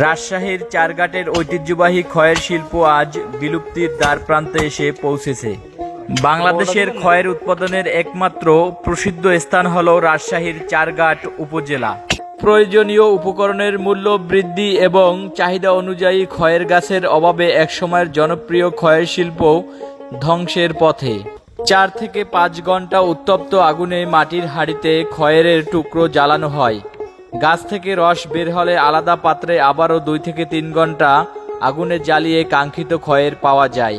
রাজশাহীর চারঘাটের ঐতিহ্যবাহী খয়ের শিল্প আজ বিলুপ্তির দ্বারপ্রান্তে এসে পৌঁছেছে। বাংলাদেশের খয়ের উৎপাদনের একমাত্র প্রসিদ্ধ স্থান হল রাজশাহীর চারঘাট উপজেলা। প্রয়োজনীয় উপকরণের মূল্য বৃদ্ধি এবং চাহিদা অনুযায়ী খয়ের গাছের অভাবে একসময়ের জনপ্রিয় খয়ের শিল্প ধ্বংসের পথে। 4 থেকে 5 ঘন্টা উত্তপ্ত আগুনে মাটির হাঁড়িতে খয়ের টুকরো জ্বালানো হয়। গাছ থেকে রস বের হলে আলাদা পাত্রে আবারও 2 থেকে 3 ঘন্টা আগুনে জ্বালিয়ে কাঙ্ক্ষিত খয়ের পাওয়া যায়।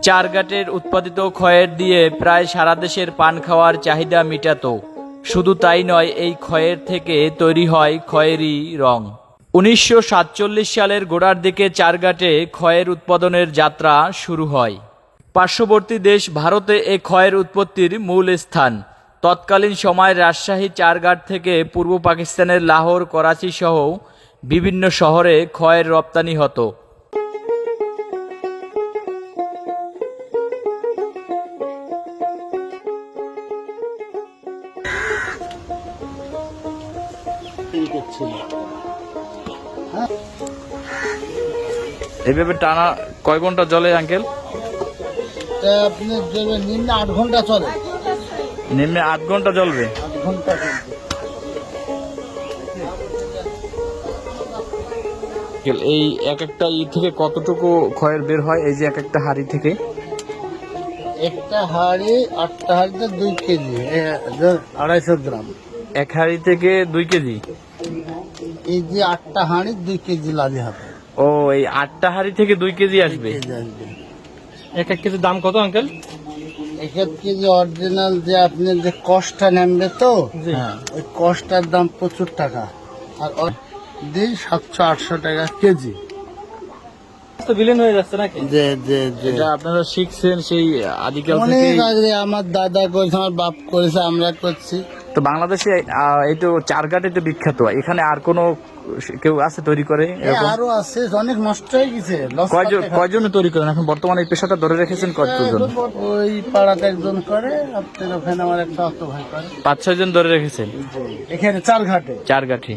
চারঘাটের উৎপাদিত খয়ের দিয়ে প্রায় সারা দেশের পান খাওয়ার চাহিদা মিটাতো। শুধু তাই নয়, এই খয়ের থেকে তৈরি হয় খয়েরি রং। 1947 সালের গোড়ার দিকে চারঘাটে খয়ের উৎপাদনের যাত্রা শুরু হয়। পার্শ্ববর্তী দেশ ভারতে এই খয়ের উৎপত্তির মূল স্থান। তৎকালীন সময়ে রাজশাহী চারঘাট থেকে পূর্ব পাকিস্তানের লাহোর, করাচি সহ বিভিন্ন শহরে খয়ের রপ্তানি হতো। এইভাবে টানা কয় ঘন্টা চলে আঙ্কেল? আপনি নিম্নে 8 ঘন্টা চলে। নিম্নে 8 ঘন্টা জ্বলবে। 8 ঘন্টা চলবে। এই এক একটা থেকে কতটুকু খয়ের বের হয়? এই যে এক একটা হাড়ি থেকে একটা হাড়ি, 8টা হাড়িতে 2 কেজি, 250 গ্রাম। এক হাড়ি থেকে 2 কেজি। এই যে 8টা হাড়ি 2 কেজি লাগে হবে। ও, এই 8টা হাড়ি থেকে 2 কেজি আসবে। এক কেজির দাম কত আঙ্কেল? 1 কেজি অরিজিনাল যে আপনি যে কষ্টটা নেনবে তো, ওই কষ্টার দাম প্রচুর টাকা। আর দিই 700-800 টাকা কেজি। তো বিলীন হয়ে যাচ্ছে নাকি? যে যে যে এটা আপনারা শিখছেন সেই আদিকাল অনেক থেকে? আগে আমার দাদা করেছে, আমার বাপ করেছে, আমরা করছি। তো বাংলাদেশে এই তো চারঘাটে তো বিখ্যাত। এখানে আর কোনো কেউ আছে তৈরি করে এরকম? আরো আছে, অনেক নষ্ট হয়ে গেছে। কয়জনে তৈরি করেন এখন বর্তমানে এই পেশাটা ধরে রেখেছেন কতজন? ওই পাড়াতে একজন করে, আপনার ওখানে আমার একটা অত ভাই করে। 5-6 জন ধরে রেখেছেন এখানে চারঘাটে। চারঘাটে।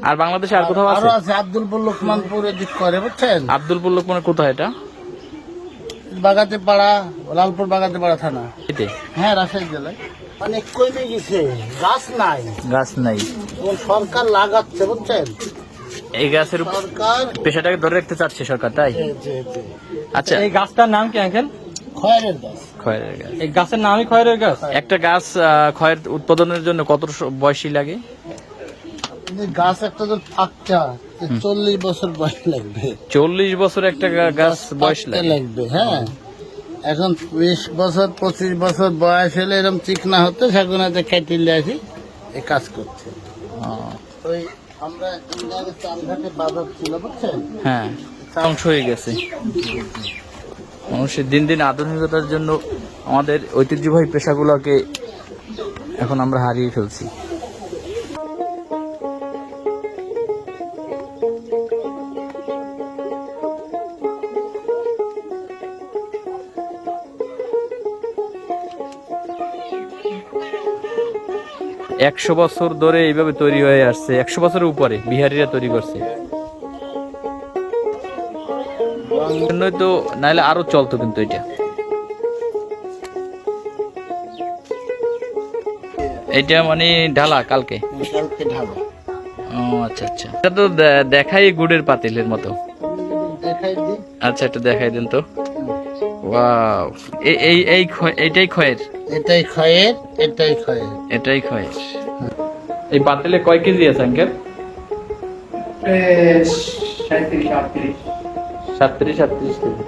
আর বাংলাদেশে আর কোথাও আরো আছে? আছে, আব্দুলপুর লোকমানপুর এদিক করে, বুঝছেন? আব্দুলপুর লোকমানের কোথায় এটা? বাগাতে পাড়া, লালপুর বাগাতে পাড়া থানা। এতে? হ্যাঁ, রাজশাহী জেলায়। অনেক কমে গেছে, গাছ নাই। গাছ নাই। সরকার লাগাচ্ছে, বুঝছেন? এই গাছের সরকার পেশাটাকে ধরে রাখতে চাচ্ছে সরকার, তাই? আচ্ছা, এই গাছটার নাম কি আঙ্কেল? খয়েরের গাছ। খয়েরের গাছ। এই গাছের নামই খয়েরের গাছ। একটা গাছ খয়ের উৎপাদনের জন্য কত বয়সী লাগে? গাছ একটা তো থাকতে 40 বছর বয়স লাগবে। 40 বছর একটা গাছ বয়স লাগবে। হ্যাঁ, এখন 20 বছর 25 বছর বয়স হলে এরকম চিকনা হতো, সেখানে কেটে আসি এই কাজ করছে। ওই আমরা চারঘাটে বাজার ছিল, বুঝছেন? হ্যাঁ, ধ্বংস হয়ে গেছে। মানুষের দিন দিন আধুনিকতার জন্য আমাদের ঐতিহ্যবাহী পেশাগুলোকে এখন আমরা হারিয়ে ফেলছি। একশো বছর ধরে এইভাবে তৈরি হয়ে আসছে। 100 বছরের উপরে বিহারিরা তৈরি করছে। তো নাইলে আরো চলতো, কিন্তু এটা মানে ঢালা কালকে। ঢালা। ও আচ্ছা আচ্ছা, এটা তো দেখাই গুড়ের পাতিলের মতো। দেখাই দিই। আচ্ছা, একটু দেখাই দেন তো। ওয়াও, এইটাই খয়ের। এটাই খয়ের, এটাই খয়ের। এটাই খয়ের। এই পাতিলে কয় কেজি আছে আঙ্কেল? 37-38 কেজি।